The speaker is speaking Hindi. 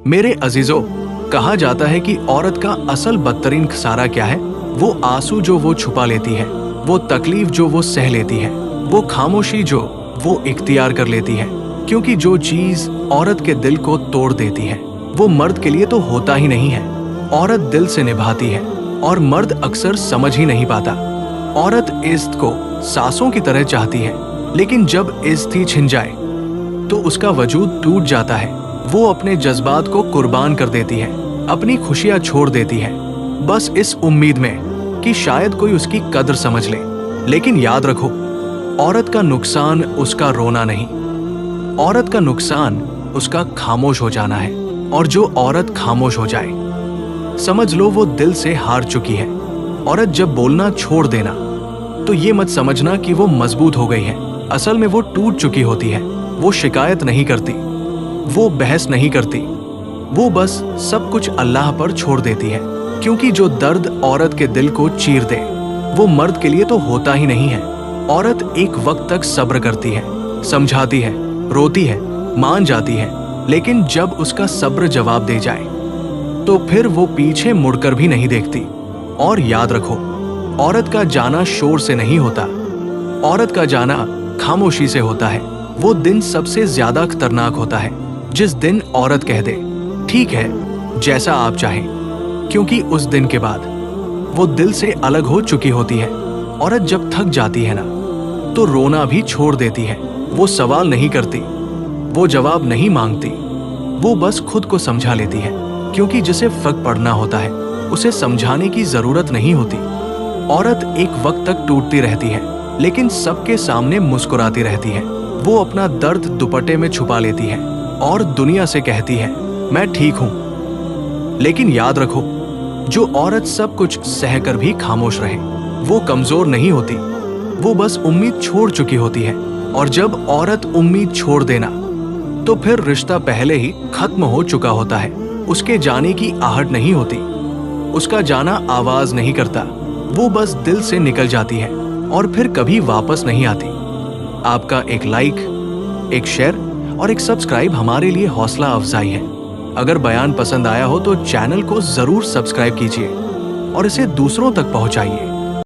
मेरे अजीजों, कहा जाता है कि औरत का असल बदतरीन खसारा क्या है? वो आंसू जो वो छुपा लेती है, वो तकलीफ जो वो सह लेती है, वो खामोशी जो वो इख्तियार कर लेती है। क्योंकि जो चीज औरत के दिल को तोड़ देती है वो मर्द के लिए तो होता ही नहीं है। औरत दिल से निभाती है और मर्द अक्सर समझ ही नहीं पाता। औरत इज्जत को सांसों की तरह चाहती है, लेकिन जब इज्जत ही छिन जाए तो उसका वजूद टूट जाता है। वो अपने जज्बात को कुर्बान कर देती है, अपनी खुशियां छोड़ देती है, बस इस उम्मीद में कि शायद कोई उसकी कदर समझ ले। लेकिन याद रखो, औरत का नुकसान उसका रोना नहीं, औरत का नुकसान उसका खामोश हो जाना है। और जो औरत खामोश हो जाए, समझ लो वो दिल से हार चुकी है। औरत जब बोलना छोड़ देना तो ये मत समझना कि वो मजबूत हो गई है। असल में वो टूट चुकी होती है। वो शिकायत नहीं करती, वो बहस नहीं करती, वो बस सब कुछ अल्लाह पर छोड़ देती है। क्योंकि जो दर्द औरत के दिल को चीर दे वो मर्द के लिए तो होता ही नहीं है। औरत एक वक्त तक सब्र करती है, समझाती है, रोती है, मान जाती है, लेकिन जब उसका सब्र जवाब दे जाए तो फिर वो पीछे मुड़कर भी नहीं देखती। और याद रखो, औरत का जाना शोर से नहीं होता, औरत का जाना खामोशी से होता है। वो दिन सबसे ज्यादा खतरनाक होता है जिस दिन औरत कह दे, ठीक है जैसा आप चाहें, क्योंकि उस दिन के बाद वो दिल से अलग हो चुकी होती है। औरत जब थक जाती है ना तो रोना भी छोड़ देती है। वो सवाल नहीं करती, वो जवाब नहीं मांगती, वो बस खुद को समझा लेती है। क्योंकि जिसे फर्क पड़ना होता है उसे समझाने की जरूरत नहीं होती। औरत एक वक्त तक टूटती रहती है, लेकिन सबके सामने मुस्कुराती रहती है। वो अपना दर्द दुपट्टे में छुपा लेती है और दुनिया से कहती है, मैं ठीक हूं। लेकिन याद रखो, जो औरत सब कुछ सहकर भी खामोश रहे वो कमजोर नहीं होती, वो बस उम्मीद छोड़ चुकी होती है। और जब औरत उम्मीद छोड़ देना तो फिर रिश्ता पहले ही खत्म हो चुका होता है। उसके जाने की आहट नहीं होती, उसका जाना आवाज नहीं करता, वो बस दिल से निकल जाती है और फिर कभी वापस नहीं आती। आपका एक लाइक, एक शेयर और एक सब्सक्राइब हमारे लिए हौसला अफजाई है। अगर बयान पसंद आया हो तो चैनल को जरूर सब्सक्राइब कीजिए और इसे दूसरों तक पहुंचाइए।